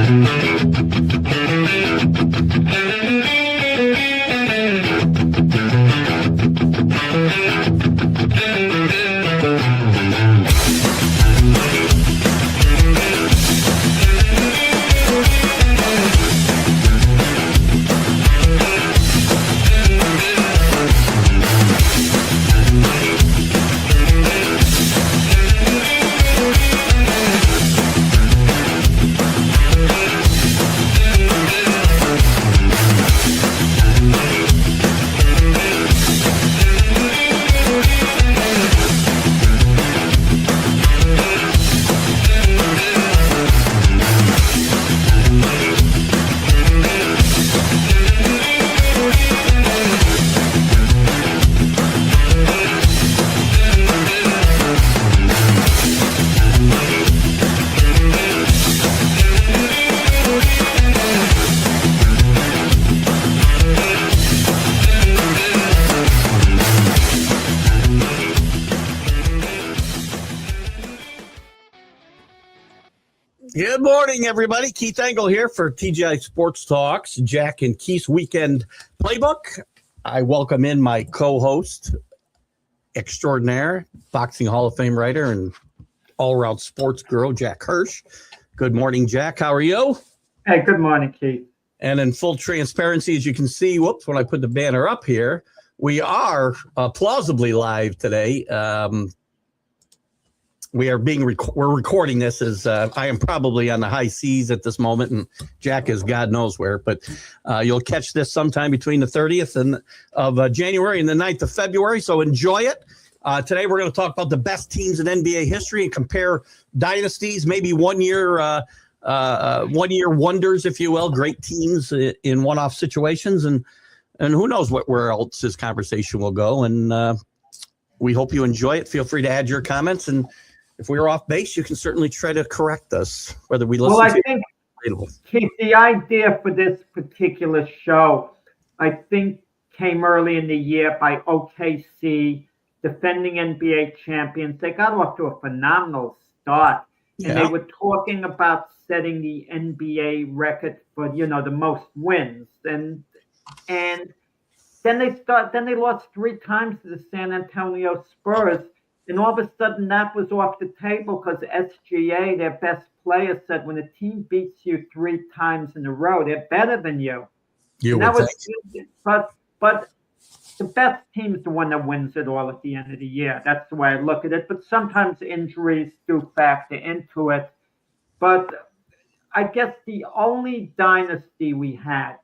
Good morning, everybody. Keith Engle here for TGI Sports Talks, Jack and Keith's Weekend Playbook. I welcome in my co-host extraordinaire, Boxing Hall of Fame writer and all-around sports guru, Jack Hirsch. Good morning, Jack. How are you? Hey, good morning, Keith. And in full transparency, as you can see, when I put the banner up here, we are plausibly live today. We're recording this as I am probably on the high seas at this moment, and Jack is God knows where. But you'll catch this sometime between the 30th of January and the 9th of February. So enjoy it. Today we're going to talk about the best teams in NBA history and compare dynasties, maybe one year wonders, if you will, great teams in one-off situations, and who knows where else this conversation will go. And we hope you enjoy it. Feel free to add your comments, and if we are off base, you can certainly try to correct us, whether we listen well, to I think, Keith, the idea for this particular show, I think, came early in the year by OKC, defending NBA champions. They got off to a phenomenal start. And they were talking about setting the NBA record for, the most wins. And then they lost 3 times to the San Antonio Spurs. And all of a sudden that was off the table because SGA, their best player, said when a team beats you 3 times in a row, they're better than you. But the best team is the one that wins it all at the end of the year. That's the way I look at it. But sometimes injuries do factor into it. But I guess the only dynasty we had,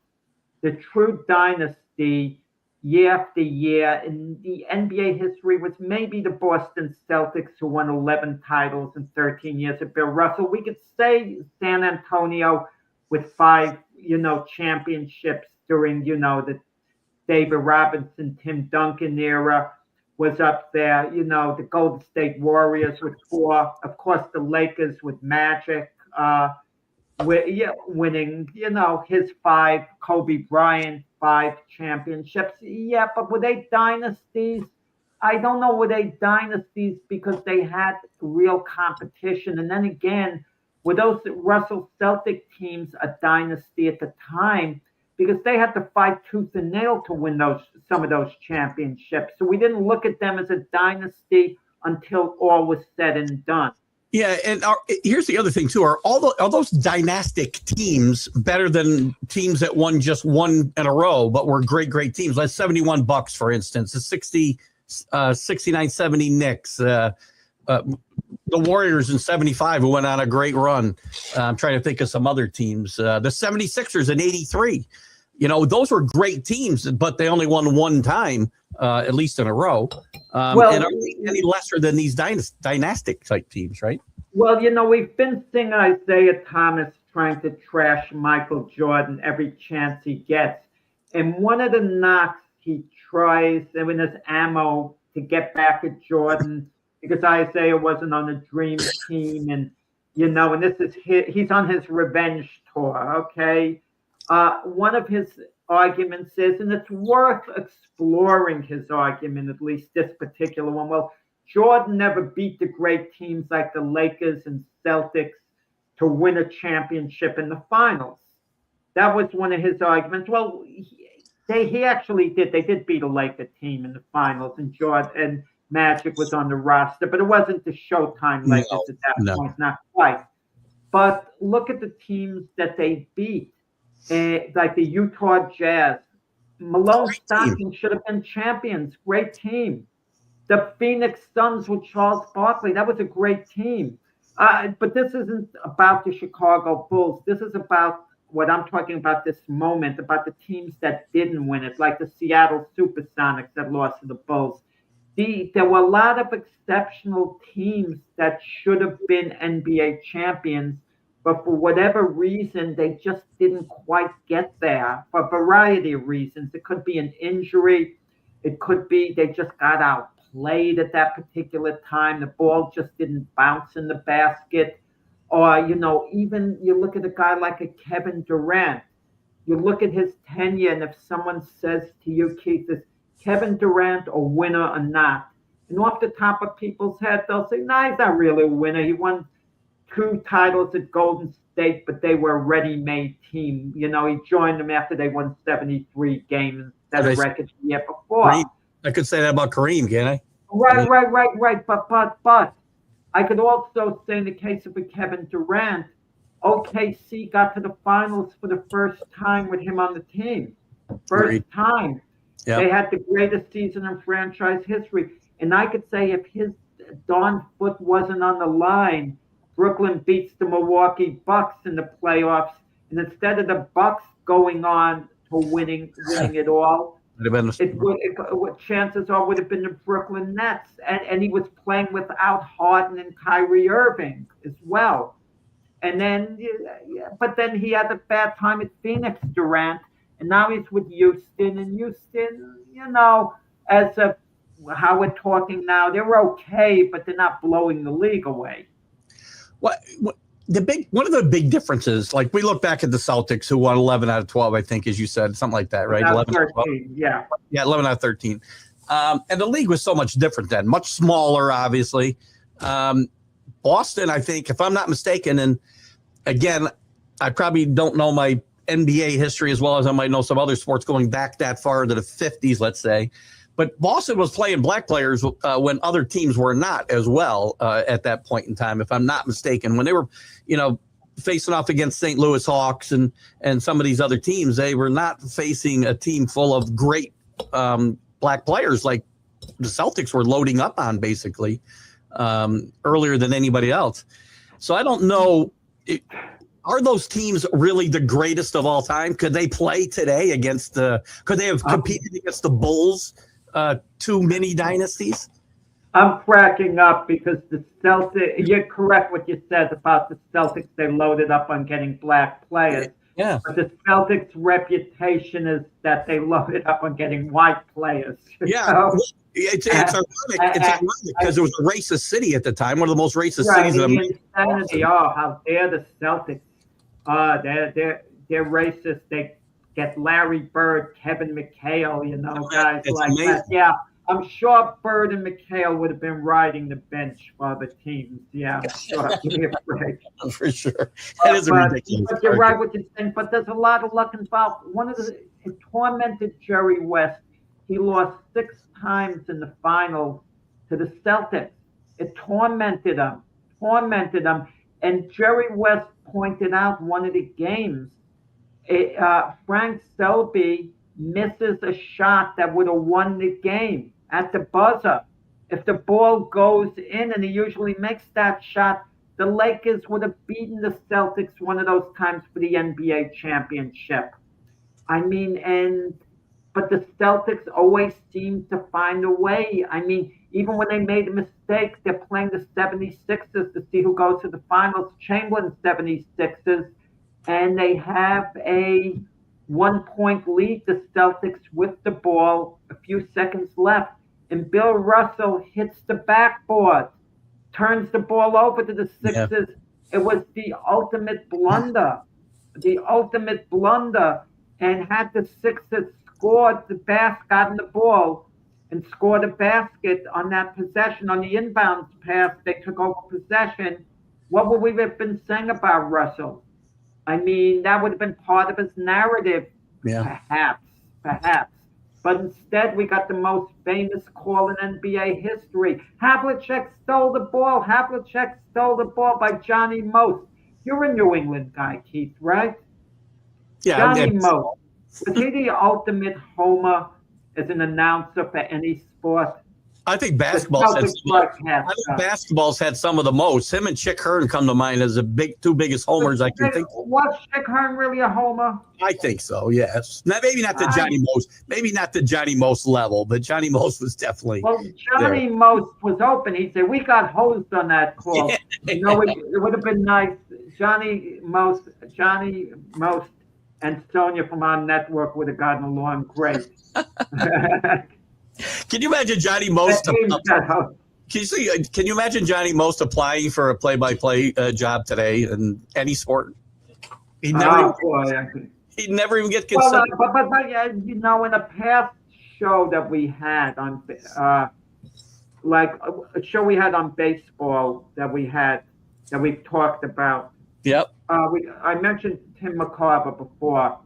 the true dynasty, year after year in the NBA history, was maybe the Boston Celtics, who won 11 titles in 13 years of Bill Russell. We could say San Antonio with 5, championships during, the David Robinson, Tim Duncan era was up there. The Golden State Warriors with 4. Of course, the Lakers with Magic, winning, his 5, Kobe Bryant, 5 championships. Yeah, but were they dynasties? I don't know. Were they dynasties because they had real competition? And then again, were those Russell Celtic teams a dynasty at the time? Because they had to fight tooth and nail to win some of those championships. So we didn't look at them as a dynasty until all was said and done. Yeah, and here's the other thing too: are those dynastic teams better than teams that won just one in a row, but were great teams? Like 71 Bucks, for instance, the 69-70 Knicks, the Warriors in 75, who went on a great run. I'm trying to think of some other teams. The 76ers in 83. Those were great teams, but they only won one time, at least in a row. And are they any lesser than these dynastic type teams, right? Well, we've been seeing Isaiah Thomas trying to trash Michael Jordan every chance he gets. And one of the knocks he tries, and when there's ammo to get back at Jordan, because Isaiah wasn't on the dream team, and and this is he's on his revenge tour, okay? One of his arguments is, and it's worth exploring his argument, at least this particular one. Well, Jordan never beat the great teams like the Lakers and Celtics to win a championship in the finals. That was one of his arguments. Well, he actually did. They did beat a Laker team in the finals, and Jordan and Magic was on the roster, but it wasn't the Showtime Lakers at that point, not quite. But look at the teams that they beat, like the Utah Jazz. Malone Stockton should have been champions. Great team. The Phoenix Suns with Charles Barkley. That was a great team. But this isn't about the Chicago Bulls. This is about what I'm talking about this moment, about the teams that didn't win it, like the Seattle Supersonics that lost to the Bulls. There were a lot of exceptional teams that should have been NBA champions, but for whatever reason, they just didn't quite get there for a variety of reasons. It could be an injury. It could be they just got outplayed at that particular time. The ball just didn't bounce in the basket. Or, even you look at a guy like a Kevin Durant. You look at his tenure, and if someone says to you, Keith, is Kevin Durant a winner or not? And off the top of people's heads, they'll say, no, he's not really a winner. He won 2 titles at Golden State, but they were a ready-made team. He joined them after they won 73 games instead of record the year before. I could say that about Kareem, can't I? Right. But I could also say in the case of a Kevin Durant, OKC got to the finals for the first time with him on the team. First time. Yep. They had the greatest season in franchise history. And I could say if his darn foot wasn't on the line, Brooklyn beats the Milwaukee Bucks in the playoffs. And instead of the Bucks going on to winning it all, chances are would have been the Brooklyn Nets. And he was playing without Harden and Kyrie Irving as well. And then, but then he had a bad time at Phoenix, Durant. And now he's with Houston. And Houston, as of how we're talking now, they're okay, but they're not blowing the league away. What one of the big differences, like we look back at the Celtics who won 11 out of 12, I think, as you said, something like that, right? 11 out of 13, yeah. Yeah, 11 out of 13. And the league was so much different then, much smaller, obviously. Boston, I think, if I'm not mistaken, and again, I probably don't know my NBA history as well as I might know some other sports going back that far into the 50s, let's say. But Boston was playing black players when other teams were not as well at that point in time, if I'm not mistaken. When they were, facing off against St. Louis Hawks and some of these other teams, they were not facing a team full of great black players like the Celtics were loading up on basically earlier than anybody else. So I don't know. Are those teams really the greatest of all time? Could they play today could they have competed against the Bulls? 2 mini dynasties? I'm cracking up because the Celtics, you're correct what you said about the Celtics. They loaded up on getting black players. Yeah. But the Celtics' reputation is that they loaded up on getting white players. Yeah. So, it's ironic. It's ironic because it was a racist city at the time, one of the most racist cities in America. How dare the Celtics? They're racist. They get Larry Bird, Kevin McHale, guys it's like amazing. that. Yeah, I'm sure Bird and McHale would have been riding the bench for the teams. Yeah, sure. For sure. That is ridiculous. But you're right what you're saying. But there's a lot of luck involved. It tormented Jerry West. He lost 6 times in the finals to the Celtics. It tormented him. And Jerry West pointed out one of the games. Frank Selby misses a shot that would have won the game at the buzzer. If the ball goes in, and he usually makes that shot, the Lakers would have beaten the Celtics one of those times for the NBA championship. But the Celtics always seem to find a way. Even when they made a mistake, they're playing the 76ers to see who goes to the finals. Chamberlain 76ers. And they have a 1-point lead, the Celtics, with the ball, a few seconds left. And Bill Russell hits the backboard, turns the ball over to the Sixers. Yeah. It was the ultimate blunder. And had the Sixers scored gotten the ball and scored a basket on that possession, on the inbound pass, they took over possession. what would we have been saying about Russell? I mean, that would have been part of his narrative, Yeah. perhaps. But instead, we got the most famous call in NBA history. Havlicek stole the ball. Havlicek stole the ball by Johnny Most. You're a New England guy, Keith, right? Yeah. Johnny Most. Was he the ultimate homer as an announcer for any sport? I think The basketball's had Celtics broadcaster. basketball's had some of the most. Him and Chick Hearn come to mind as the two biggest homers I can think of. Was Chick Hearn really a homer? I think so, yes. Maybe not the Johnny Most, maybe not the Johnny Most level, but Johnny Most was definitely. Well, Johnny Most was open. He said, "We got hosed on that call." You know, it would have been nice. Johnny Most, and Sonia from our network would have gotten along great. Can you imagine Johnny Most? Can you imagine Johnny Most applying for a play-by-play job today in any sport? He'd never even get considered. Well, but you know, in a past show that we had on, like a show we had on baseball that we talked about. Yep. I mentioned Tim McCarver before,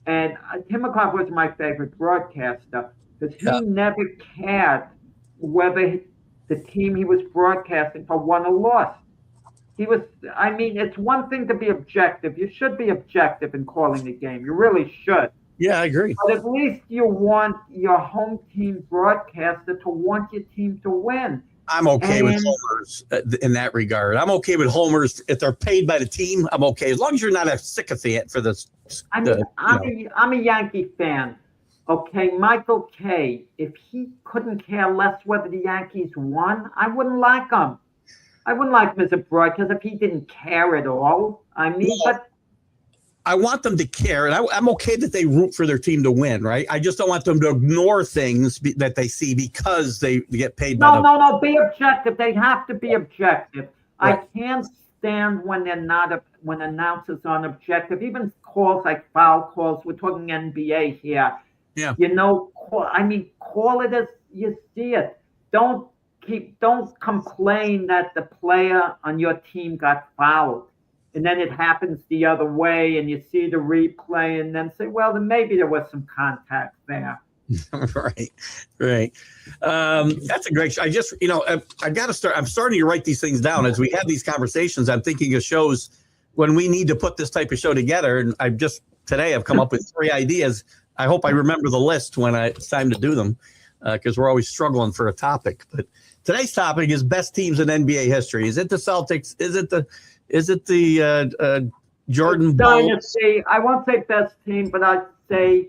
and Tim McCarver was my favorite broadcaster because he never cared whether the team he was broadcasting for won or lost. I mean, it's one thing to be objective. You should be objective in calling the game. You really should. Yeah, I agree. But at least you want your home team broadcaster to want your team to win. I'm okay with homers in that regard. I'm okay with homers if they're paid by the team. I'm okay as long as you're not a sycophant for this. I mean, I'm a Yankee fan. Okay, Michael Kay. If he couldn't care less whether the Yankees won, I wouldn't like him. I wouldn't like him as a broadcaster if he didn't care at all. I mean, but I want them to care, and I'm okay that they root for their team to win, right? I just don't want them to ignore things that they see because they get paid. No. Be objective. They have to be objective. Right. I can't stand when they're not. When announcers aren't objective, even calls like foul calls. We're talking NBA here. Yeah. You know, call it as you see it. Don't complain that the player on your team got fouled. And then it happens the other way, and you see the replay, and then say, "Well, then maybe there was some contact there." Right. That's a great show. I got to start. I'm starting to write these things down as we have these conversations. I'm thinking of shows when we need to put this type of show together, and I've come up with 3 ideas. I hope I remember the list when it's time to do them, because we're always struggling for a topic. But today's topic is best teams in NBA history. Is it the Celtics? Is it the Jordan dynasty? I won't say best team, but I'd say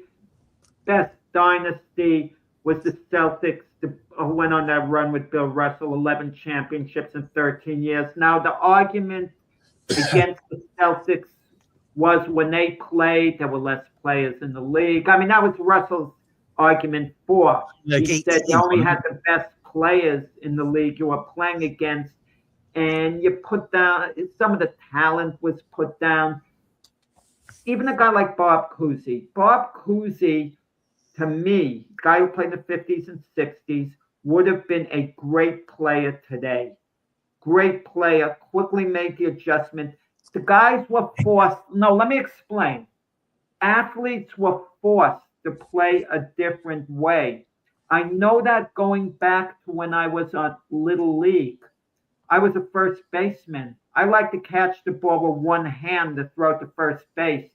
best dynasty was the Celtics, who went on that run with Bill Russell, 11 championships in 13 years. Now, the argument against the Celtics was when they played, there were less players in the league. I mean, that was Russell's argument for. He said you only had the best players in the league you were playing against, and you put down some of the talent was put down. Even a guy like Bob Cousy. Bob Cousy, to me, guy who played in the 50s and 60s, would have been a great player today. Great player, quickly made the adjustment. The guys were forced. No, let me explain. Athletes were forced to play a different way. I know that going back to when I was on Little League. I was a first baseman. I like to catch the ball with one hand to throw it to first base,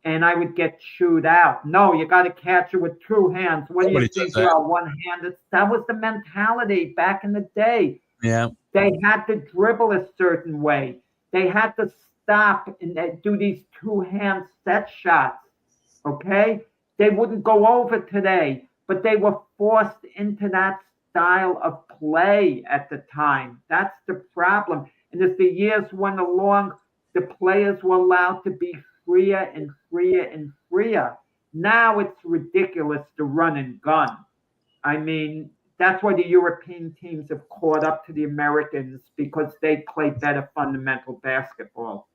and I would get chewed out. No, you got to catch it with 2 hands. What do you think about one-handed? That was the mentality back in the day. Yeah. They had to dribble a certain way. They had to stop and do these 2-hand set shots, okay? They wouldn't go over today, but they were forced into that style of play at the time. That's the problem. And as the years went along, the players were allowed to be freer and freer and freer. Now it's ridiculous to run and gun. I mean, that's why the European teams have caught up to the Americans, because they play better fundamental basketball.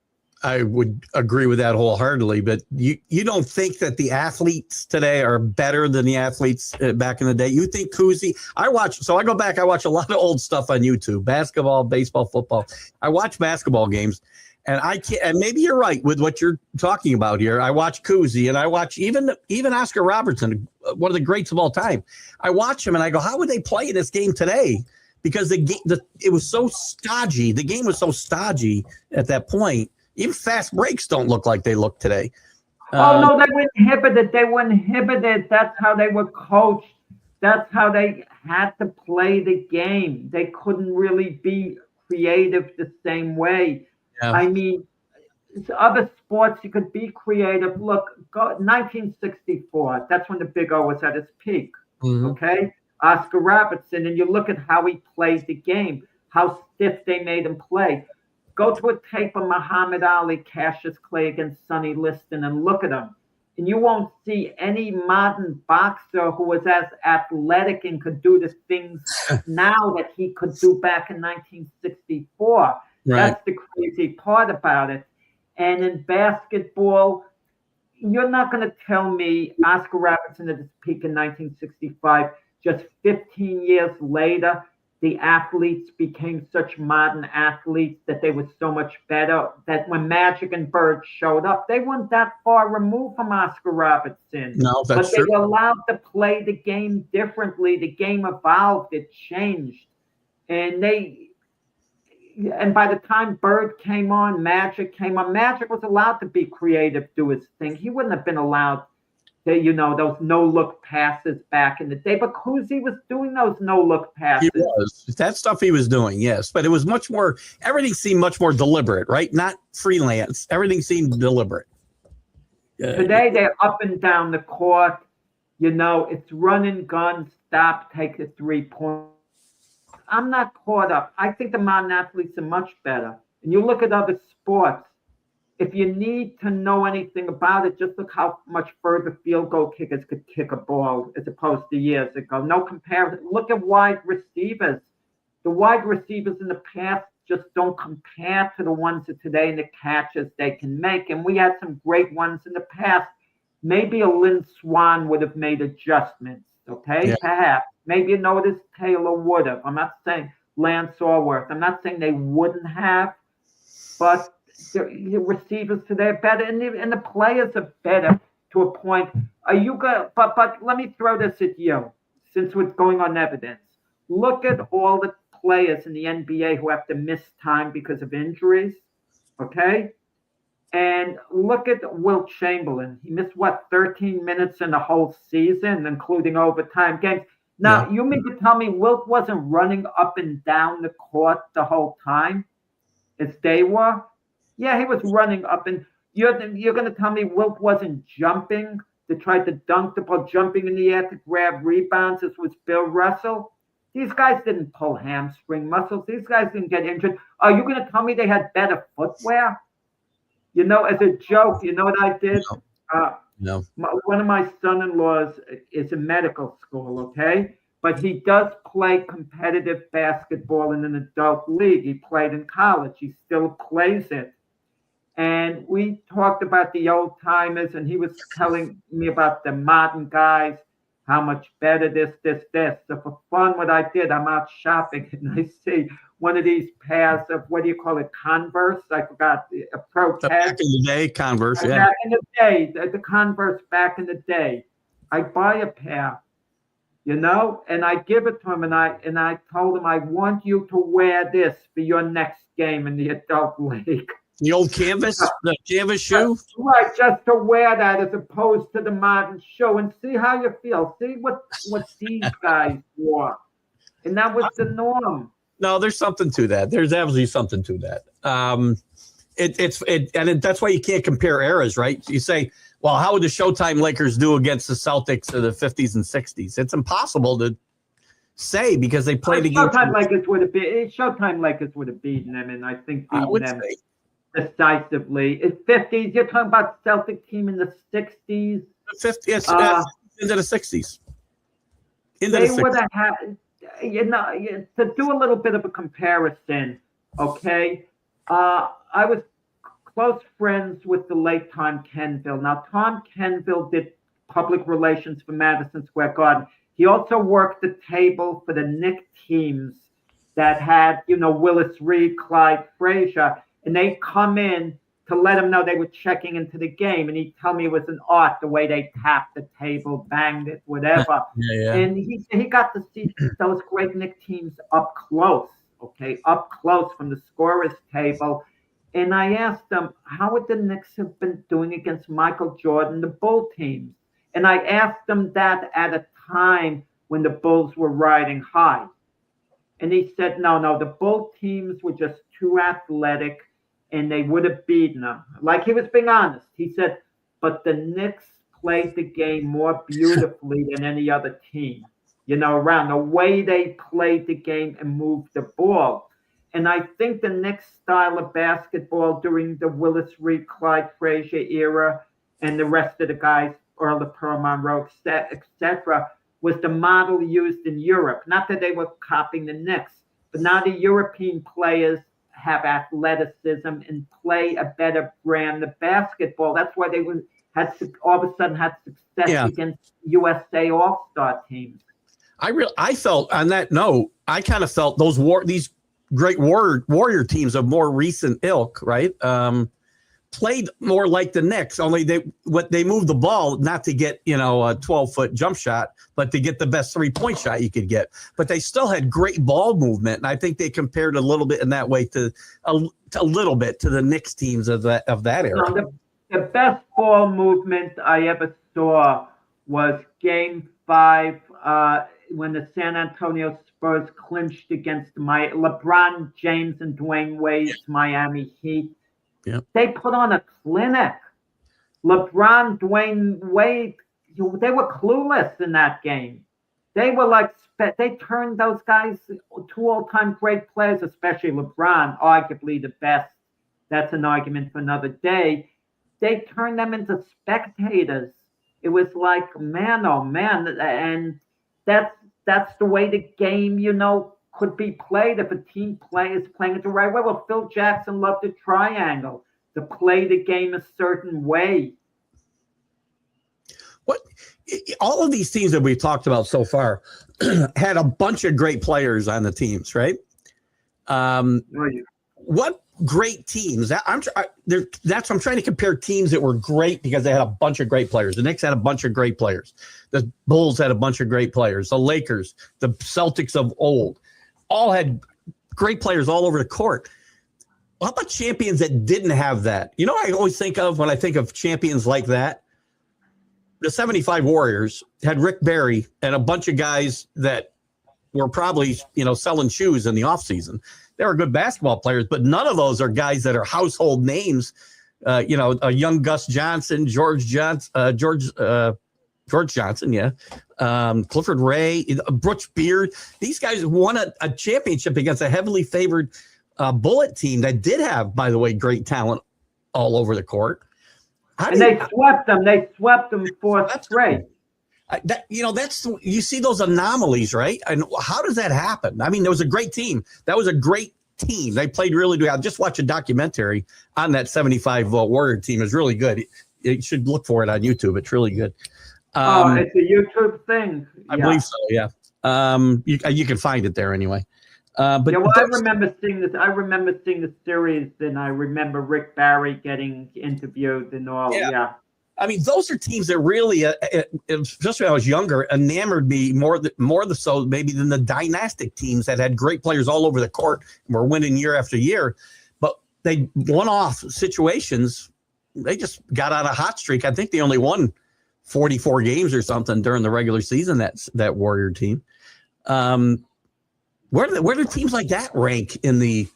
I would agree with that wholeheartedly. But you don't think that the athletes today are better than the athletes back in the day? You think Cousy? I go back. I watch a lot of old stuff on YouTube: basketball, baseball, football. I watch basketball games, and I can't. And maybe you're right with what you're talking about here. I watch Cousy, and I watch even Oscar Robertson, one of the greats of all time. I watch him, and I go, how would they play this game today? Because it was so stodgy. The game was so stodgy at that point. Even fast breaks don't look like they look today. No, they were inhibited. They were inhibited. That's how they were coached. That's how they had to play the game. They couldn't really be creative the same way. Yeah. I mean, other sports you could be creative. Look, 1964. That's when the Big O was at its peak. Mm-hmm. Okay, Oscar Robertson, and you look at how he played the game, how stiff they made him play. Go to a tape of Muhammad Ali, Cassius Clay against Sonny Liston and look at him. And you won't see any modern boxer who was as athletic and could do the things now that he could do back in 1964. Right. That's the crazy part about it. And in basketball, you're not going to tell me Oscar Robertson at his peak in 1965, just 15 years later, the athletes became such modern athletes that they were so much better that when Magic and Bird showed up, they weren't that far removed from Oscar Robertson. No, that's true. But they were allowed to play the game differently. The game evolved. It changed. And by the time Bird came on, Magic came on. Magic was allowed to be creative, do his thing. He wouldn't have been allowed those no-look passes back in the day. But Cousy was doing those no-look passes. He was. That stuff he was doing, yes. But it was much more, everything seemed much more deliberate, right? Not freelance. Everything seemed deliberate. Today, they're up and down the court. It's run and gun, stop, take the 3-point. I'm not caught up. I think the modern athletes are much better. And you look at other sports, if you need to know anything about it, just look how much further field goal kickers could kick a ball as opposed to years ago. No comparison. Look at wide receivers. The wide receivers in the past just don't compare to the ones of today and the catches they can make. And we had some great ones in the past. Maybe a Lynn Swan would have made adjustments, okay? Yeah. Perhaps. Maybe an Otis Taylor would have. I'm not saying Lance Allworth. I'm not saying they wouldn't have, but the receivers today are better, and the players are better to a point. Are you good? But let me throw this at you, since we're going on evidence. Look at all the players in the NBA who have to miss time because of injuries, okay? And look at Wilt Chamberlain. He missed, 13 minutes in the whole season, including overtime games. Now, You mean to tell me Wilt wasn't running up and down the court the whole time as they were? Yeah, he was running up, and you're going to tell me Wilt wasn't jumping to try to dunk the ball, jumping in the air to grab rebounds, as was Bill Russell? These guys didn't pull hamstring muscles. These guys didn't get injured. Are you going to tell me they had better footwear? As a joke, you know what I did? No. One of my son-in-laws is in medical school, okay? But he does play competitive basketball in an adult league. He played in college. He still plays it. And we talked about the old timers, and he was telling me about the modern guys, how much better this. So for fun, what I did, I'm out shopping, and I see one of these pairs of, what do you call it, Converse? I forgot, a pro tag. Back in the day, Converse, yeah. Back in the day, the Converse back in the day. I buy a pair, and I give it to him, and I told him, I want you to wear this for your next game in the adult league. The old canvas, the canvas shoe? Right, just to wear that as opposed to the modern shoe and see how you feel. See what these guys wore. And that was the norm. No, there's something to that. There's absolutely something to that. That's why you can't compare eras, right? You say, well, how would the Showtime Lakers do against the Celtics of the 50s and 60s? It's impossible to say because they played against Showtime Lakers would have beaten them, and I think beaten them decisively. In 50s, you're talking about Celtic team in the 60s. 50s, into the 60s. They would have had, to do a little bit of a comparison, okay? I was close friends with the late Tom Kenville. Now, Tom Kenville did public relations for Madison Square Garden. He also worked the table for the Knicks teams that had, Willis Reed, Clyde Frazier, and they come in to let him know they were checking into the game. And he'd tell me it was an art, the way they tapped the table, banged it, whatever. Yeah. And he got to see those great Knicks teams up close, up close from the scorer's table. And I asked him, how would the Knicks have been doing against Michael Jordan, the Bull teams? And I asked him that at a time when the Bulls were riding high. And he said, no, the Bull teams were just too athletic and they would have beaten them. Like, he was being honest. He said, but the Knicks played the game more beautifully than any other team, around the way they played the game and moved the ball. And I think the Knicks style of basketball during the Willis Reed, Clyde Frazier era and the rest of the guys, Earl of Pearl Monroe, etc., was the model used in Europe. Not that they were copying the Knicks, but now the European players have athleticism and play a better brand of basketball. That's why they all of a sudden had success against USA All-Star teams. I felt on that note, I kind of felt these great warrior teams of more recent ilk, right? Played more like the Knicks, only they moved the ball not to get, a 12-foot jump shot, but to get the best 3-point shot you could get. But they still had great ball movement, and I think they compared a little bit in that way to a little bit to the Knicks teams of that era. No, the best ball movement I ever saw was Game 5 when the San Antonio Spurs clinched against LeBron James and Dwayne Wade's Miami Heat. Yep. They put on a clinic. LeBron, Dwayne Wade, they were clueless in that game. They were they turned those guys, 2 all-time great players, especially LeBron, arguably the best. That's an argument for another day. They turned them into spectators. It was like, man, oh man. And that's the way the game, could be played if a team is playing it the right way. Well, Phil Jackson loved the triangle, to play the game a certain way. All of these teams that we've talked about so far had a bunch of great players on the teams, right? What great teams? I'm trying to compare teams that were great because they had a bunch of great players. The Knicks had a bunch of great players. The Bulls had a bunch of great players. The Lakers, the Celtics of old, all had great players all over the court. How about champions that didn't have that? I always think of when I think of champions like that, the 75 Warriors had Rick Barry and a bunch of guys that were probably, selling shoes in the offseason. They were good basketball players, but none of those are guys that are household names. A young Gus Johnson, George Johnson, Clifford Ray, Butch Beard. These guys won a championship against a heavily favored Bullet team that did have, by the way, great talent all over the court. They swept them. They swept them 4 straight. You see those anomalies, right? And how does that happen? I mean, there was a great team. That was a great team. They played really good. I just watched a documentary on that 75 Warrior team. It's really good. You should look for it on YouTube. It's really good. It's a YouTube thing. I believe so. Yeah. You can find it there anyway. I remember seeing this. I remember seeing the series, and I remember Rick Barry getting interviewed and all. Yeah. I mean, those are teams that really, especially when I was younger, enamored me more so maybe than the dynastic teams that had great players all over the court and were winning year after year. But they one-off situations. They just got on a hot streak. I think they only won 44 games or something during the regular season. That Warrior team. Where do teams like that rank in the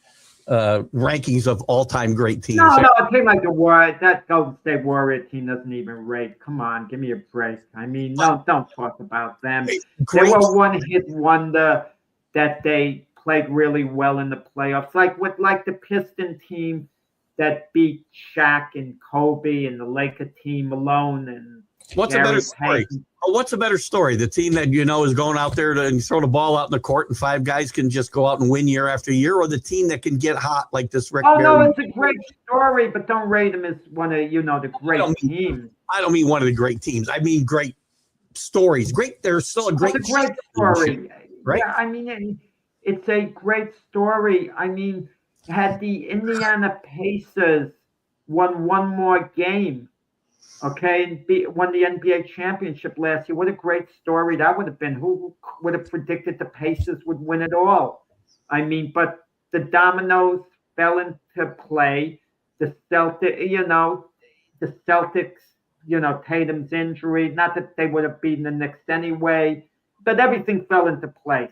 rankings of all-time great teams? No, a team like that Golden State Warrior team doesn't even rate. Come on, give me a break. I mean, don't talk about them. They were one-hit wonder that they played really well in the playoffs, like the Piston team that beat Shaq and Kobe and the Laker team alone. And what's a better story, What's a better story? The team that is going out there and throw the ball out in the court and 5 guys can just go out and win year after year, or the team that can get hot like this Rick Oh, Barry? no, it's a great story, but don't rate them as one of, the great teams. I don't mean one of the great teams. I mean great stories. There's still a great story. Right? Yeah, I mean, it's a great story. I mean, had the Indiana Pacers won one more game, okay, and won the NBA championship last year, what a great story that would have been. Who would have predicted the Pacers would win it all? I mean, but the dominoes fell into play. The Celtics, Tatum's injury, not that they would have beaten the Knicks anyway, but everything fell into place.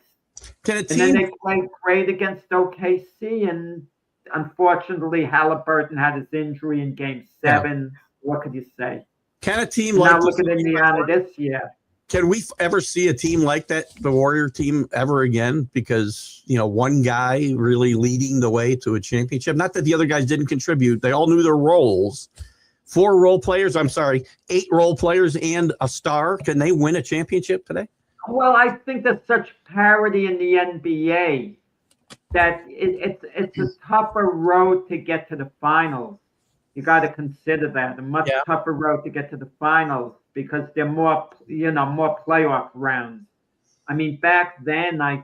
And then they played great against OKC, and unfortunately, Halliburton had his injury in Game 7. Yeah. What could you say? Can a team now look at Indiana this year? Can we ever see a team like that, the Warrior team, ever again? Because, one guy really leading the way to a championship. Not that the other guys didn't contribute. They all knew their roles. 8 role players and a star. Can they win a championship today? Well, I think there's such parity in the NBA that it's a tougher road to get to the finals. You got to consider that a much tougher road to get to the finals because there are more playoff rounds. I mean, back then, I'm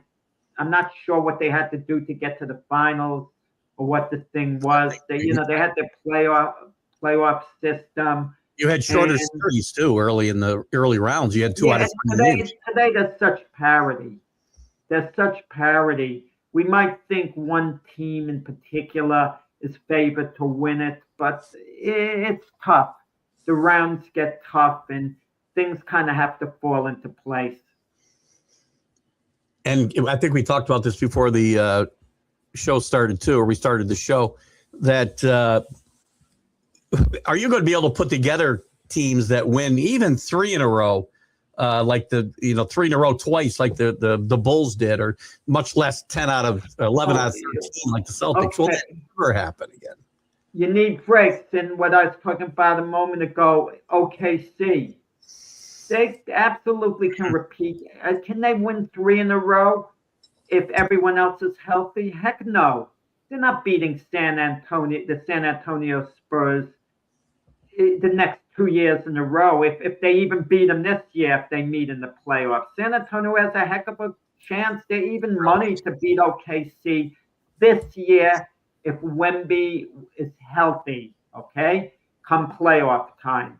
not sure what they had to do to get to the finals or what the thing was. They had their playoff system. You had shorter series too early in the early rounds. You had 2 out of 3 games. Today, there's such parity. We might think one team in particular is favored to win it, but it's tough. The rounds get tough, and things kind of have to fall into place. And I think we talked about this before the show started too, or we started the show, that are you going to be able to put together teams that win even 3 in a row, like 3 in a row twice, like the Bulls did, or much less 10 out of 11 out of 13, like the Celtics? Okay. Will that never happen again? You need breaks. And what I was talking about a moment ago, OKC, they absolutely can repeat. Can they win 3 in a row if everyone else is healthy? Heck no. They're not beating the San Antonio Spurs the next 2 years in a row. If they even beat them this year, if they meet in the playoffs, San Antonio has a heck of a chance. They're even money to beat OKC this year if Wemby is healthy. Okay, come playoff time.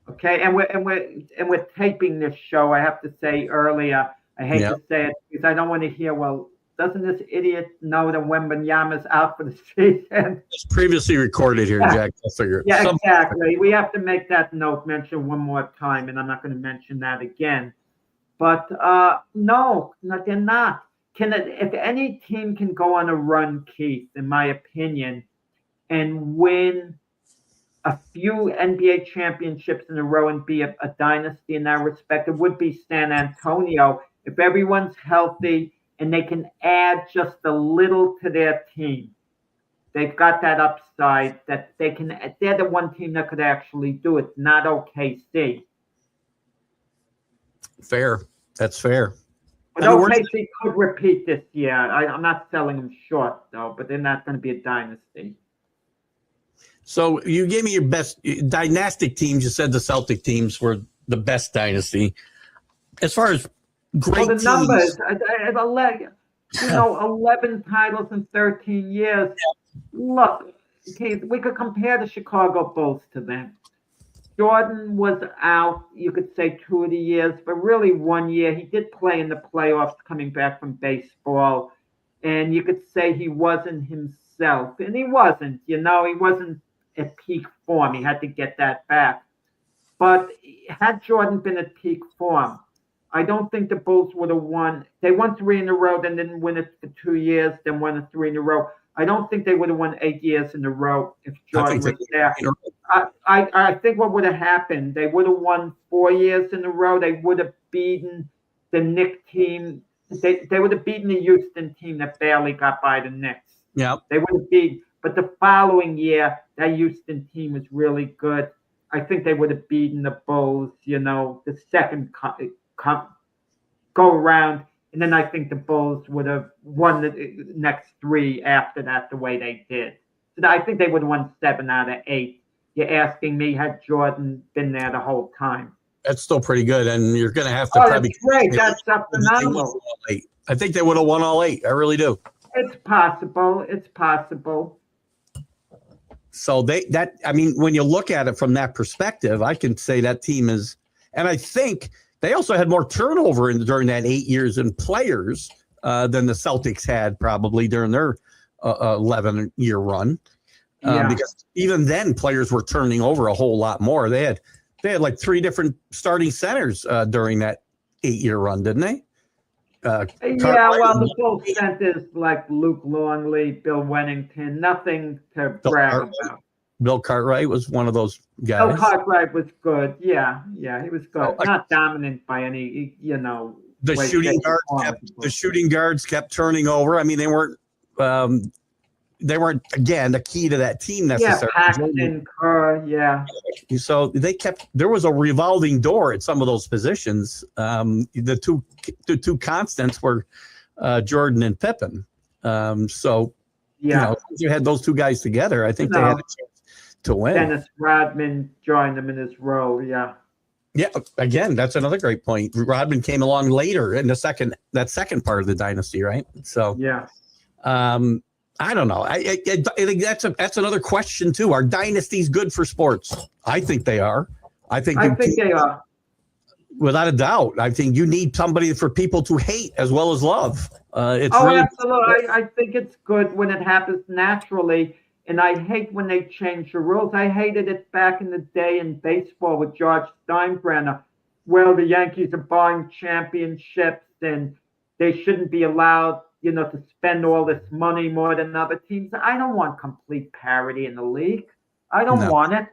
Okay, and we're taping this show. I have to say earlier. I hate to say it because I don't want to hear. Well, doesn't this idiot know that Wembanyama's out for the season? It's previously recorded here, Jack. I'll figure it. Yeah, exactly. We have to make that note, mention one more time, and I'm not going to mention that again. But no, they're not. If any team can go on a run, Keith, in my opinion, and win a few NBA championships in a row and be a dynasty in that respect, it would be San Antonio. If everyone's healthy and they can add just a little to their team, they've got that upside that they're the one team that could actually do it, not OKC. Fair. That's fair. But OKC could repeat this year. I'm not selling them short, though, but they're not going to be a dynasty. So you gave me your best dynastic teams. You said the Celtic teams were the best dynasty. As far as great teams. The numbers, 11 titles in 13 years. Look, Keith, we could compare the Chicago Bulls to them. Jordan was out, you could say 2 of the years, but really 1 year. He did play in the playoffs coming back from baseball, and you could say he wasn't himself. And he wasn't, he wasn't at peak form. He had to get that back. But had Jordan been at peak form, I don't think the Bulls would have won. They won 3 in a row, then didn't win it for 2 years, then won 3 in a row. I don't think they would have won 8 years in a row if Jordan was there. I think what would have happened, they would have won 4 years in a row. They would have beaten the Knicks team. They would have beaten the Houston team that barely got by the Knicks. Yeah. They would have beaten. But the following year, that Houston team was really good. I think they would have beaten the Bulls, the second go around. And then I think the Bulls would have won the next 3 after that the way they did. So I think they would have won 7 out of 8. You're asking me, had Jordan been there the whole time? That's still pretty good, and you're going to have to probably. That's great. That's phenomenal. I think they would have won all 8. I really do. It's possible. It's possible. So when you look at it from that perspective, I can say that team is, and I think they also had more turnover during that 8 years in players than the Celtics had probably during their 11-year run. Because even then players were turning over a whole lot more. They had like 3 different starting centers during that 8-year run, didn't they? The Bulls centers like Luke Longley, Bill Wennington, nothing to brag about. Bill Cartwright was one of those guys. Bill Cartwright was good. Yeah, he was good. Not dominant by any, The shooting guards kept turning over. I mean, they weren't again the key to that team necessarily. Yeah, Paxton, Kerr, So there was a revolving door at some of those positions. The two constants were Jordan and Pippen. You had those 2 guys together. I think they had a chance to win. Dennis Rodman joined them in his role. Yeah. Yeah. Again, that's another great point. Rodman came along later in that second part of the dynasty, right? So yeah. I don't know. I think that's another question too. Are dynasties good for sports? I think they are. I think they are. Without a doubt. I think you need somebody for people to hate as well as love. Absolutely. I think it's good when it happens naturally. And I hate when they change the rules. I hated it back in the day in baseball with George Steinbrenner. Well, the Yankees are buying championships and they shouldn't be allowed to spend all this money more than other teams. I don't want complete parity in the league. I don't want it.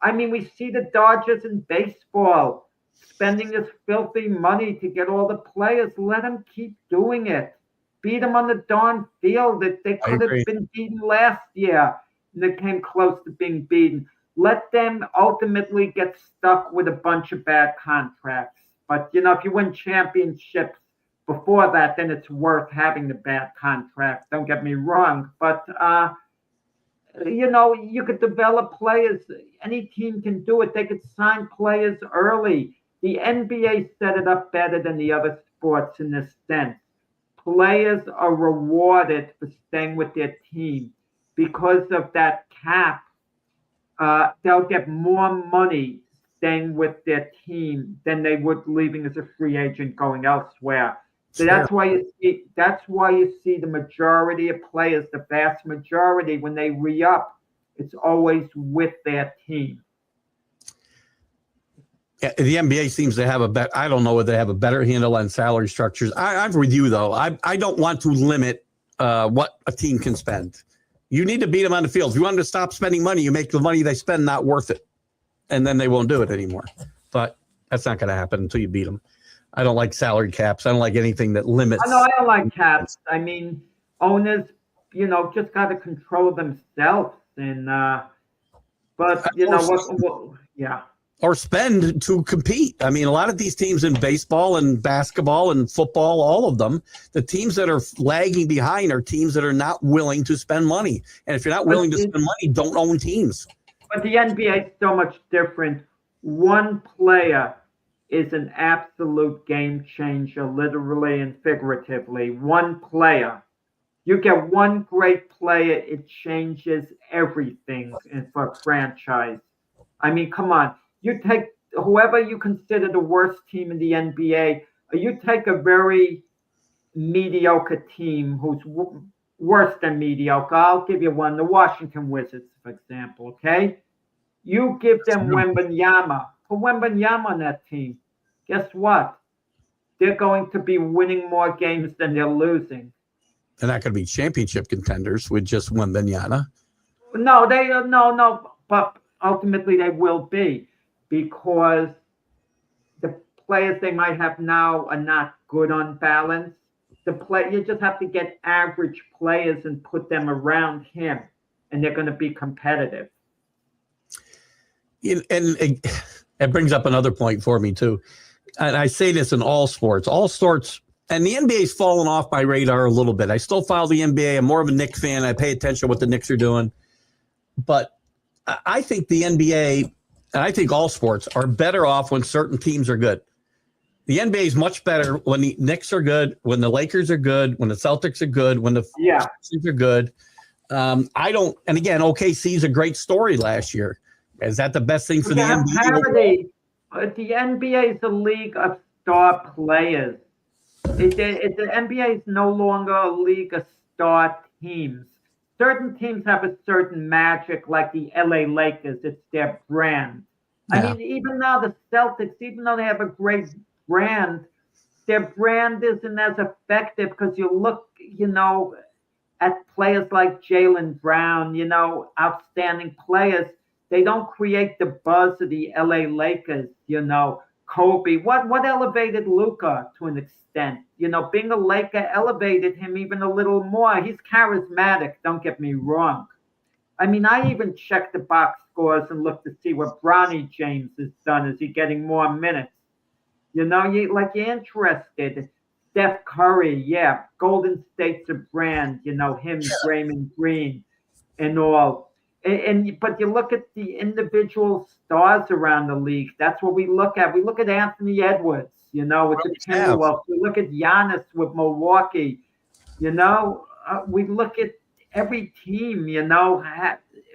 I mean, we see the Dodgers in baseball spending this filthy money to get all the players. Let them keep doing it. Beat them on the darn field. That they could have been beaten last year. And they came close to being beaten. Let them ultimately get stuck with a bunch of bad contracts. But, if you win championships before that, then it's worth having the bad contract. Don't get me wrong. But, you could develop players. Any team can do it. They could sign players early. The NBA set it up better than the other sports in this sense. Players are rewarded for staying with their team. Because of that cap, they'll get more money staying with their team than they would leaving as a free agent going elsewhere. So that's why you see the majority of players, the vast majority, when they re-up, it's always with their team. Yeah, the NBA seems to have I don't know whether they have a better handle on salary structures. I'm with you though. I don't want to limit what a team can spend. You need to beat them on the field. If you want them to stop spending money, you make the money they spend not worth it. And then they won't do it anymore. But that's not going to happen until you beat them. I don't like salary caps. I don't like anything that limits. I don't like caps. I mean, owners, just got to control themselves. And, yeah. Or spend to compete. I mean, a lot of these teams in baseball and basketball and football, all of them, the teams that are lagging behind are teams that are not willing to spend money. And if you're not willing to spend money, don't own teams. But the NBA is so much different. One player is an absolute game changer, literally and figuratively. One player. You get one great player, it changes everything for a franchise. I mean, come on. You take whoever you consider the worst team in the NBA, or you take a very mediocre team who's worse than mediocre. I'll give you one, the Washington Wizards, for example, okay? You give them Wembanyama. Put Wembanyama on that team. Guess what? They're going to be winning more games than they're losing. They're not going to be championship contenders with just Wembanyama. No, but ultimately they will be. Because the players they might have now are not good on balance. You just have to get average players and put them around him, and they're going to be competitive. And it brings up another point for me too. And I say this in all sports, and the NBA's fallen off my radar a little bit. I still follow the NBA. I'm more of a Knicks fan. I pay attention to what the Knicks are doing. But I think the NBA, and I think all sports, are better off when certain teams are good. The NBA is much better when the Knicks are good, when the Lakers are good, when the Celtics are good, when the Celtics are good. And again, OKC is a great story last year. Is that the best thing for the NBA? The NBA is a league of star players. The NBA is no longer a league of star teams. Certain teams have a certain magic, like the LA Lakers. It's their brand. I mean, even now the Celtics, even though they have a great brand, their brand isn't as effective because you look, at players like Jaylen Brown, outstanding players. They don't create the buzz of the LA Lakers, Kobe. What elevated Luka to an extent? Being a Laker elevated him even a little more. He's charismatic, don't get me wrong. I mean, I even checked the box scores and looked to see what Bronny James has done. Is he getting more minutes? You're interested. Steph Curry, Golden State's a brand, him, Draymond Green, and all. But you look at the individual stars around the league. That's what we look at. We look at Anthony Edwards, with the Timberwolves. We look at Giannis with Milwaukee. We look at every team.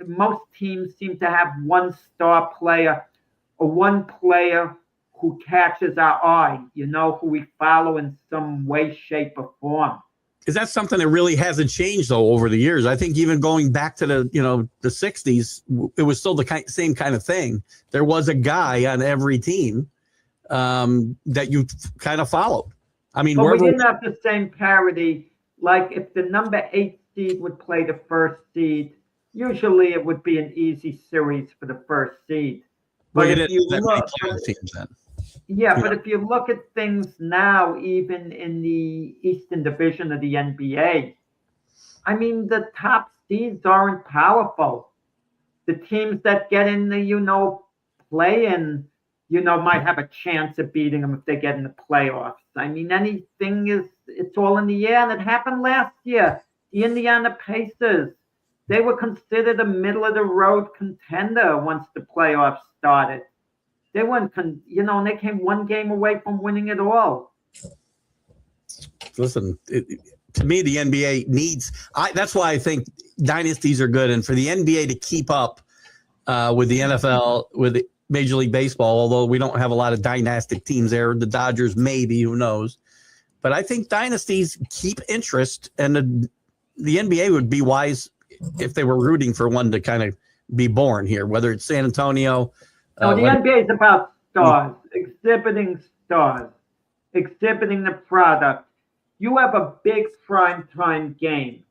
Most teams seem to have one star player or one player who catches our eye. Who we follow in some way, shape, or form. Is that something that really hasn't changed though over the years? I think even going back to the 60s, it was still the same kind of thing. There was a guy on every team that you kind of followed. I mean, but we didn't have the same parity. Like if the number 8 seed would play the first seed, usually it would be an easy series for the first seed. But if you look, teams then. But if you look at things now, even in the Eastern Division of the NBA, I mean, the top seeds aren't powerful. The teams that get in the, play-in, might have a chance of beating them if they get in the playoffs. I mean, it's all in the air, and it happened last year. The Indiana Pacers, they were considered a middle-of-the-road contender once the playoffs started. They weren't, and they came one game away from winning it all. Listen, to me, the NBA needs. That's why I think dynasties are good, and for the NBA to keep up with the NFL, with Major League Baseball, although we don't have a lot of dynastic teams there. The Dodgers, maybe, who knows? But I think dynasties keep interest, and the NBA would be wise if they were rooting for one to kind of be born here, whether it's San Antonio. No, the NBA is about stars, exhibiting the product. You have a big primetime game.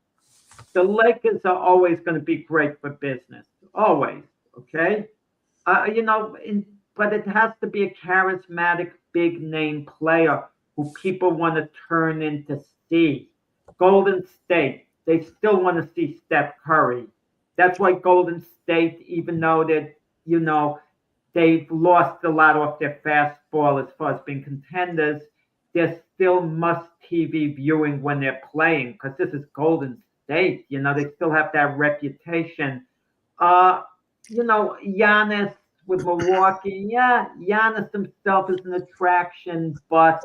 The Lakers are always going to be great for business, always, okay? But it has to be a charismatic, big-name player who people want to turn into see. Golden State, they still want to see Steph Curry. That's why Golden State, even though that, they've lost a lot off their fastball as far as being contenders, they're still must-TV viewing when they're playing because this is Golden State. They still have that reputation. Giannis with Milwaukee, Giannis himself is an attraction, but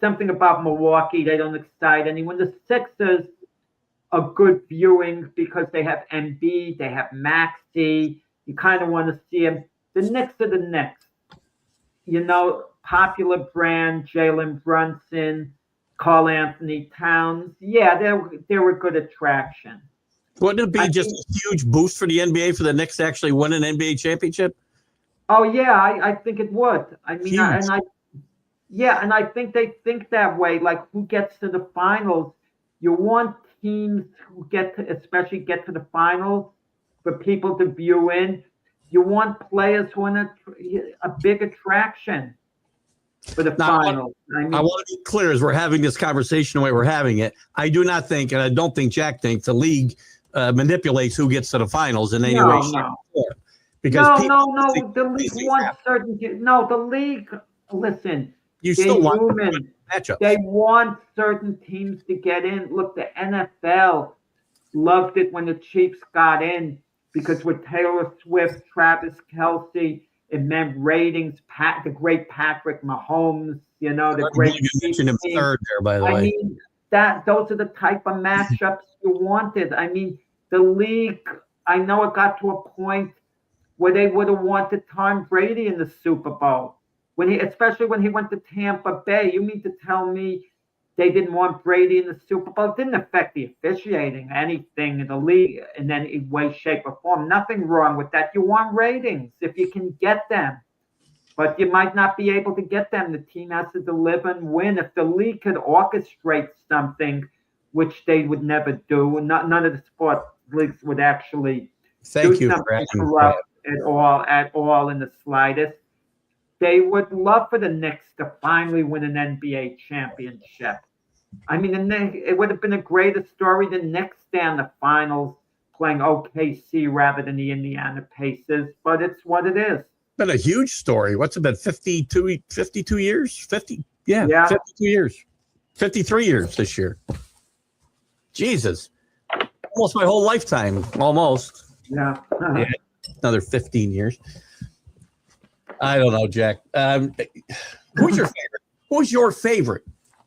something about Milwaukee, they don't excite anyone. The Sixers are good viewing because they have Embiid, they have Maxey. You kind of want to see them. The Knicks are the Knicks. Popular brand, Jalen Brunson, Karl Anthony Towns. Yeah, they're a good attraction. Wouldn't it be a huge boost for the NBA for the Knicks to actually win an NBA championship? Oh, yeah, I think it would. I mean, and I think they think that way. Like, who gets to the finals? You want teams who especially get to the finals for people to view in. You want players who are a big attraction for the finals. I want to be clear as we're having this conversation the way we're having it. I do not think, and I don't think Jack thinks, the league manipulates who gets to the finals in any way. No. Because no. The league wants certainty. No, the league. Listen, you still want matchups. They want certain teams to get in. Look, the NFL loved it when the Chiefs got in because with Taylor Swift, Travis Kelce, it meant ratings. The great Patrick Mahomes, the great. You mentioned him third there, by the way. I mean, those are the type of matchups you wanted. I mean, the league. I know it got to a point where they would have wanted Tom Brady in the Super Bowl especially when he went to Tampa Bay. You mean to tell me they didn't want Brady in the Super Bowl? It didn't affect the officiating, anything in the league in any way, shape, or form. Nothing wrong with that. You want ratings if you can get them, but you might not be able to get them. The team has to deliver and win. If the league could orchestrate something, which they would never do, none of the sport leagues would actually do something corrupt at all in the slightest. They would love for the Knicks to finally win an NBA championship. I mean, it would have been a greater story than Knicks stay in the finals playing OKC rather than the Indiana Pacers, but it's what it is. Been a huge story. What's it been? 52 years? 52 years. 53 years this year. Jesus. Almost my whole lifetime. Almost. Yeah. Yeah. Another 15 years. I don't know, Jack. Who's your favorite? Who's your favorite?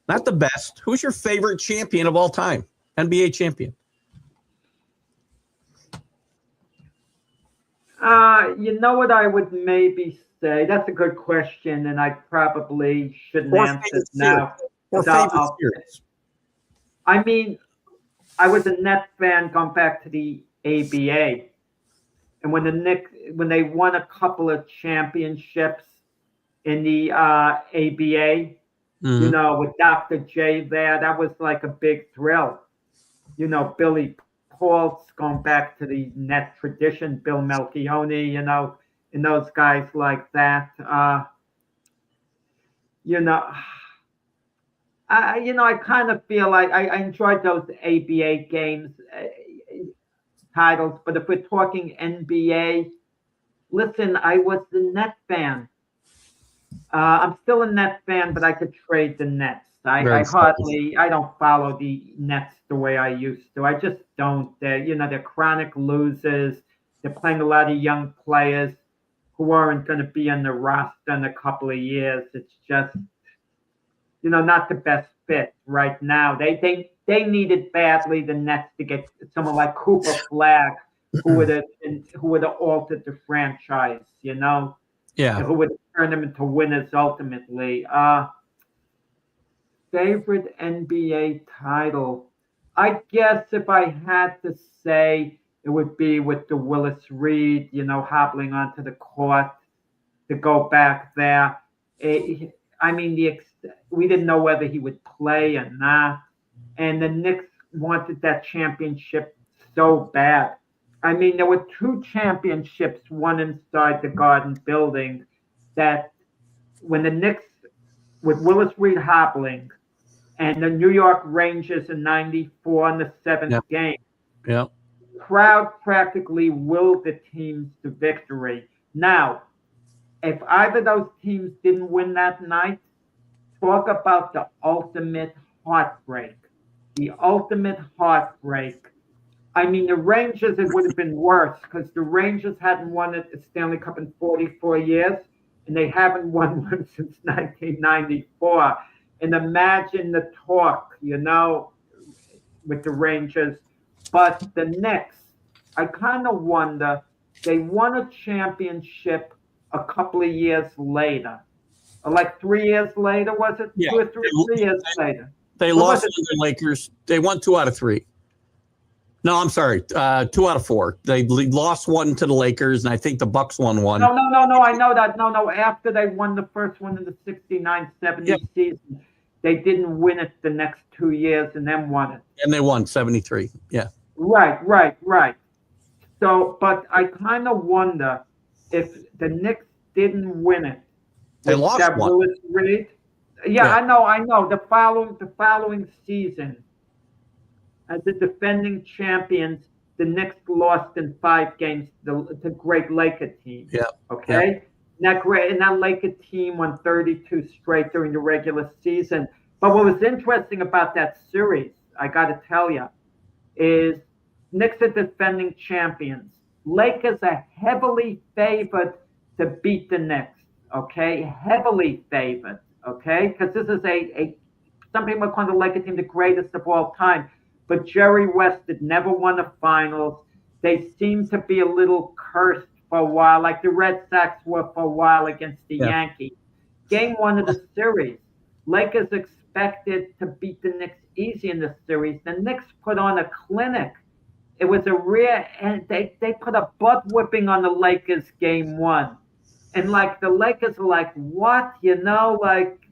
Not the best. Who's your favorite champion of all time? NBA champion. You know what I would maybe say? That's a good question, and I probably shouldn't answer it now. Or favorite series. I mean, I was a Nets fan going back to the ABA. And when the Knicks, when they won a couple of championships in the ABA, with Dr. J there, that was like a big thrill. Billy Paul's going back to the net tradition, Bill Melchione, and those guys like that. I kind of feel like I enjoyed those ABA games. Titles, but if we're talking NBA, listen, I was the Nets fan. I'm still a Nets fan, but I could trade the Nets. I don't follow the Nets the way I used to. I just don't. They're chronic losers. They're playing a lot of young players who aren't going to be on the roster in a couple of years. It's just, not the best fit right now. They needed badly the Nets to get someone like Cooper Flagg, who would have altered the franchise, Yeah. Who would turn them into winners ultimately. Favorite NBA title? I guess if I had to say, it would be with the Willis Reed, hobbling onto the court to go back there. We didn't know whether he would play or not. And the Knicks wanted that championship so bad. I mean, there were two championships, one inside the Garden building, that when the Knicks, with Willis Reed hobbling, and the New York Rangers in '94 in the seventh game, crowd practically willed the teams to victory. Now, if either of those teams didn't win that night, talk about the ultimate heartbreak. The ultimate heartbreak. I mean, the Rangers, it would have been worse because the Rangers hadn't won the Stanley Cup in 44 years, and they haven't won one since 1994. And imagine the talk, with the Rangers. But the Knicks, I kind of wonder, they won a championship a couple of years later. Like 3 years later, was it? Yeah. 2 or 3 years later. They lost to the Lakers. They won 2 out of 3. No, I'm sorry. 2 out of 4. They lost one to the Lakers, and I think the Bucks won one. No. I know that. No. After they won the first one in the 69-70 season, they didn't win it the next 2 years and then won it. And they won 73. Yeah. Right. So, but I kind of wonder if the Knicks didn't win it. They lost one. Willis Reed. Yeah, I know. The following season, as the defending champions, the Knicks lost in 5 games to the great Laker team. Yeah. Okay. Yeah. That Laker team won 32 straight during the regular season. But what was interesting about that series, I got to tell you, is Knicks are defending champions. Lakers are heavily favored to beat the Knicks. Okay, heavily favored. Okay, because this is some people call the Lakers team the greatest of all time. But Jerry West had never won a finals. They seem to be a little cursed for a while, like the Red Sox were for a while against the Yankees. Game 1 of the series, Lakers expected to beat the Knicks easy in the series. The Knicks put on a clinic. It was and they put a butt whipping on the Lakers game 1. And like the Lakers were like, what?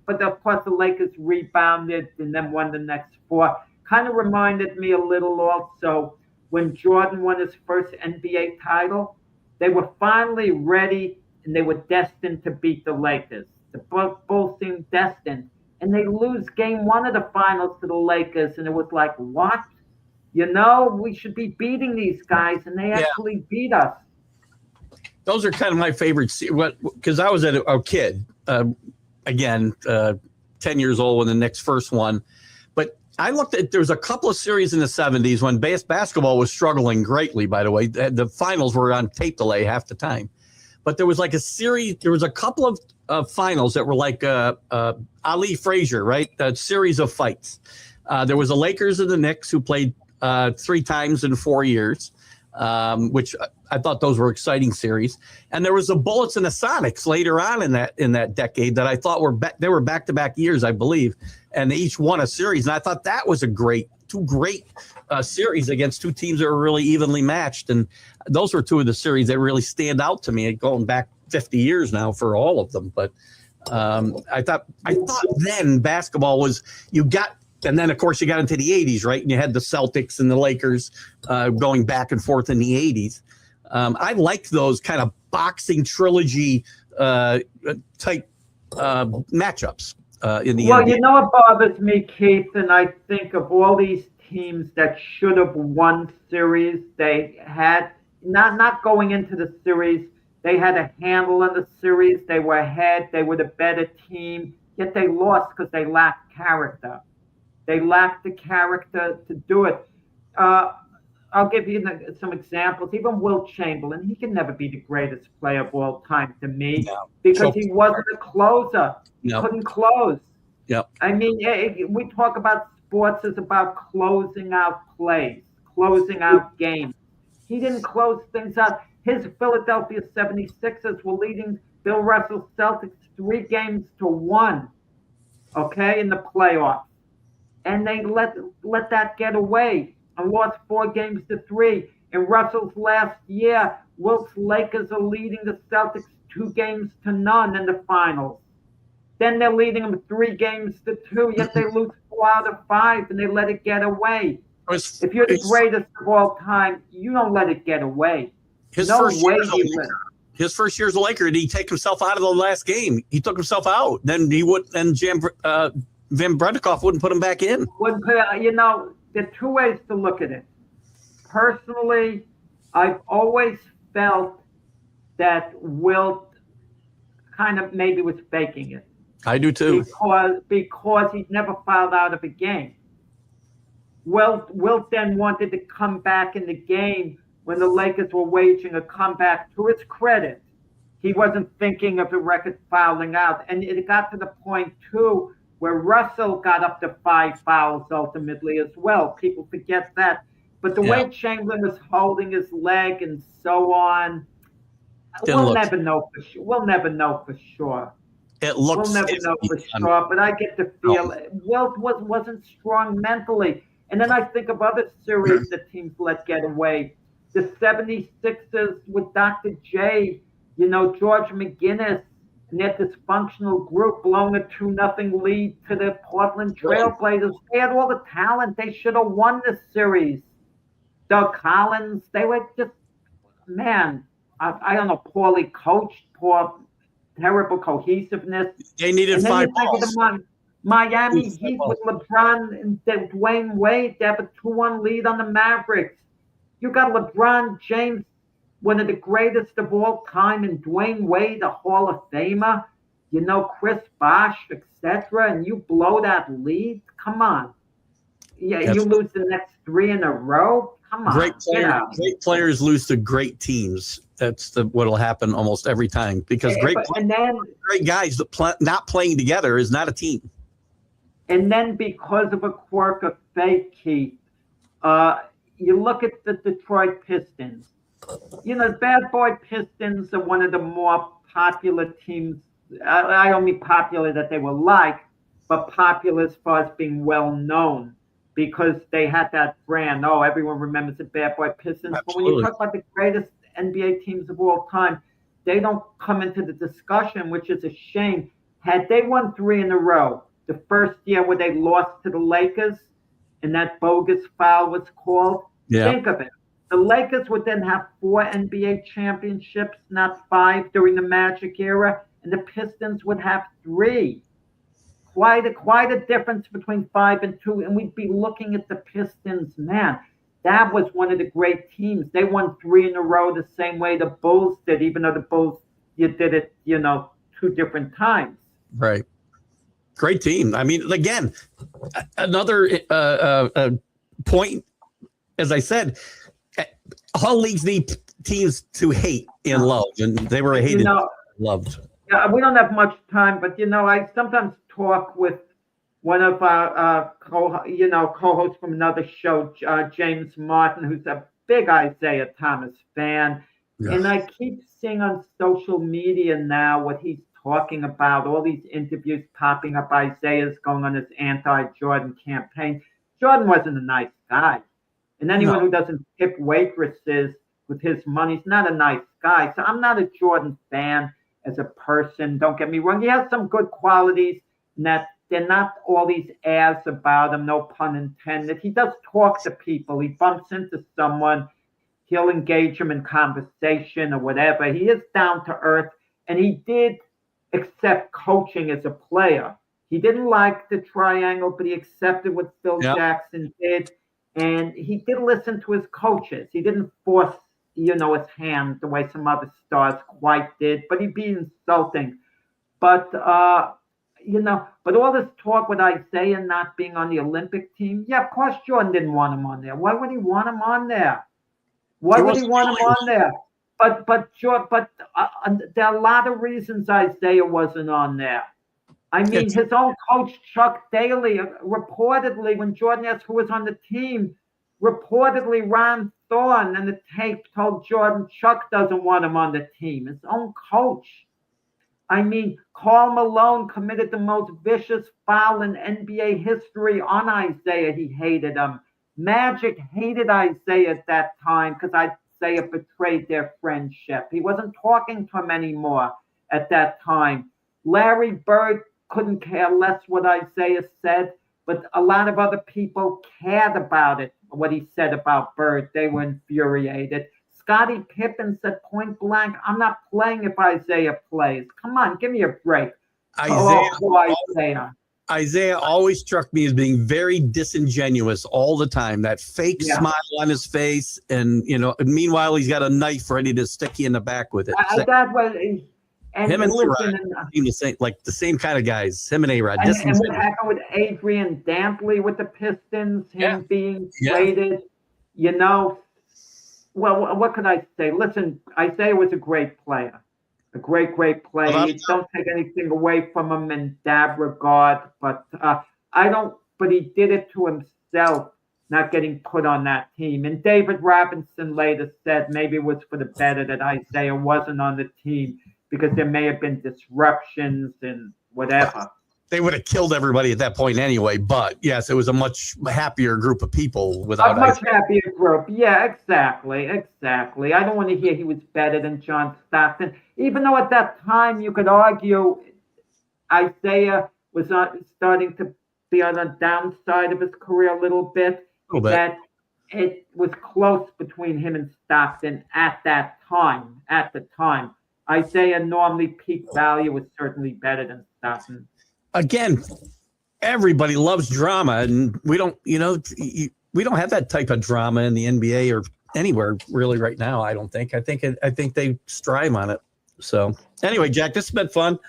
But of course the Lakers rebounded and then won the next 4. Kind of reminded me a little also when Jordan won his first NBA title. They were finally ready and they were destined to beat the Lakers. The Bulls seemed destined. And they lose game 1 of the finals to the Lakers. And it was like, what? We should be beating these guys. And they actually beat us. Those are kind of my favorites. Because I was a kid, 10 years old when the Knicks first won. But I looked at, there was a couple of series in the 70s when basketball was struggling greatly, by the way. The finals were on tape delay half the time. But there was like a series, there was a couple of finals that were like Ali Frazier, right? A series of fights. There was the Lakers and the Knicks who played 3 times in 4 years, which I thought those were exciting series. And there was the Bullets and the Sonics later on in that decade that I thought they were back-to-back years, I believe, and they each won a series. And I thought that was two great series against 2 teams that were really evenly matched. And those were 2 of the series that really stand out to me, going back 50 years now for all of them. But I thought then basketball was, and then, of course, you got into the 80s, right? And you had the Celtics and the Lakers going back and forth in the 80s. I liked those kind of boxing trilogy type matchups in the NBA. What bothers me, Keith, and I think of all these teams that should have won series, they had, not going into the series, they had a handle on the series. They were ahead. They were the better team, yet they lost because they lacked character. They lacked the character to do it. I'll give you some examples. Even Wilt Chamberlain, he can never be the greatest player of all time to me because he wasn't a closer. He couldn't close. Yep. I mean, we talk about sports as about closing out plays, closing out games. He didn't close things out. His Philadelphia 76ers were leading Bill Russell's Celtics 3-1, in the playoffs. And they let that get away and lost 4-3. In Russell's last year, Wilt's Lakers are leading the Celtics 2-0 in the finals. Then they're leading them 3-2, yet they lose 4 out of 5, and they let it get away. If you're the greatest of all time, you don't let it get away. His first year as a Laker, did he take himself out of the last game? He took himself out. Then he would, and Vin Bredikoff wouldn't put him back in. There are 2 ways to look at it. Personally, I've always felt that Wilt kind of maybe was faking it. I do too. Because he never fouled out of a game. Wilt then wanted to come back in the game when the Lakers were waging a comeback. To his credit, he wasn't thinking of the record fouling out. And it got to the point, too, where Russell got up to 5 fouls ultimately as well. People forget that. But the way Chamberlain was holding his leg and so on, we'll never know for sure. We'll never know for sure. We'll never know for sure. But I get the feel Wilt wasn't strong mentally. And then I think of other series that teams let get away. The 76ers with Dr. J, George McGinnis, and that dysfunctional group blowing a 2-0 lead to the Portland Trailblazers. They had all the talent. They should have won this series. Doug Collins, they were just, I don't know, poorly coached, terrible cohesiveness. They needed 5 balls. Miami Heat with LeBron and Dwayne Wade, they have a 2-1 lead on the Mavericks. You got LeBron James, one of the greatest of all time, and Dwayne Wade, a Hall of Famer, Chris Bosh, etc., and you blow that lead? Come on. Yeah, you lose the next 3 in a row? Come on. Great players lose to great teams. That's what'll happen almost every time, because great guys not playing together is not a team. And then because of a quirk of fate, Keith, you look at the Detroit Pistons. The Bad Boy Pistons are one of the more popular teams. I don't mean popular that they were liked, but popular as far as being well known, because they had that brand. Oh, everyone remembers the Bad Boy Pistons. Absolutely. But when you talk about the greatest NBA teams of all time, they don't come into the discussion, which is a shame. Had they won 3 in a row, the first year where they lost to the Lakers and that bogus foul was called, think of it. The Lakers would then have 4 NBA championships, not 5 during the Magic era, and the Pistons would have 3. Quite a difference between 5 and 2, and we'd be looking at the Pistons. Man, that was one of the great teams. They won 3 in a row the same way the Bulls did, even though the Bulls, you did it, 2 different times. Right. Great team. I mean, again, another point, as I said, all leagues need teams to hate and love, and they were hated, loved. Yeah, we don't have much time, but I sometimes talk with one of our co-hosts from another show, James Martin, who's a big Isaiah Thomas fan, and I keep seeing on social media now what he's talking about, all these interviews popping up. Isaiah's going on his anti-Jordan campaign. Jordan wasn't a nice guy. And anyone who doesn't tip waitresses with his money is not a nice guy. So I'm not a Jordan fan as a person. Don't get me wrong. He has some good qualities, and that they're not all these ads about him, no pun intended. He does talk to people. He bumps into someone. He'll engage him in conversation or whatever. He is down to earth, and he did accept coaching as a player. He didn't like the triangle, but he accepted what Phil Jackson did. And he did listen to his coaches. He didn't force, his hand the way some other stars quite did, but he'd be insulting. But, but all this talk with Isaiah not being on the Olympic team, of course Jordan didn't want him on there. Why would he want him on there? But there are a lot of reasons Isaiah wasn't on there. I mean, his own coach, Chuck Daly, reportedly, when Jordan asked who was on the team, reportedly Ron Thorne and the tape told Jordan Chuck doesn't want him on the team. His own coach. I mean, Karl Malone committed the most vicious foul in NBA history on Isaiah. He hated him. Magic hated Isaiah at that time because Isaiah betrayed their friendship. He wasn't talking to him anymore at that time. Larry Bird couldn't care less what Isaiah said, but a lot of other people cared about it, what he said about Bird. They were infuriated. Scottie Pippen said point blank, I'm not playing if Isaiah plays. Come on, give me a break. Isaiah always struck me as being very disingenuous all the time. That fake smile on his face, and meanwhile he's got a knife ready to stick you in the back with it. Him and A-Rod seem the same kind of guys. Him and A-Rod. And what happened with Adrian Dantley with the Pistons, him being traded, Well, what can I say? Listen, Isaiah was a great player. A great player. You don't take anything away from him in that regard, but but he did it to himself, not getting put on that team. And David Robinson later said maybe it was for the better that Isaiah wasn't on the team because there may have been disruptions and whatever. They would have killed everybody at that point anyway, but yes, it was a much happier group of people without a much happier group. Yeah, exactly. I don't want to hear he was better than John Stockton, even though at that time you could argue Isaiah was starting to be on the downside of his career a little bit. That it was close between him and Stockton at that time. At the time, Isaiah normally peak value was certainly better than Stockton. Again, everybody loves drama, and we don't, we don't have that type of drama in the NBA or anywhere really right now. I don't think. I think they strive on it. So anyway, Jack, this has been fun.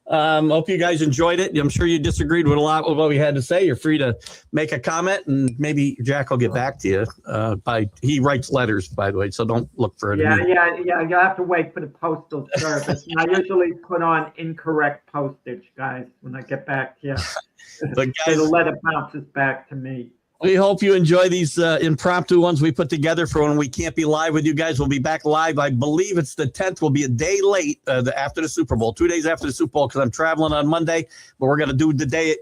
Hope you guys enjoyed it. I'm sure you disagreed with a lot of what we had to say. You're free to make a comment, and maybe Jack will get back to you. He writes letters, by the way, so don't look for it. Yeah. You'll have to wait for the postal service. And I usually put on incorrect postage, guys, when I get back to you. But guys, the letter bounces back to me. We hope you enjoy these impromptu ones we put together for when we can't be live with you guys. We'll be back live. I believe it's the 10th. We'll be a day late after the Super Bowl, 2 days after the Super Bowl, because I'm traveling on Monday. But we're going to do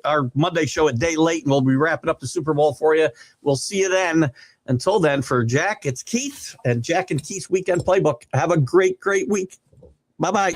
our Monday show a day late, and we'll be wrapping up the Super Bowl for you. We'll see you then. Until then, for Jack, it's Keith and Jack and Keith's Weekend Playbook. Have a great, great week. Bye-bye.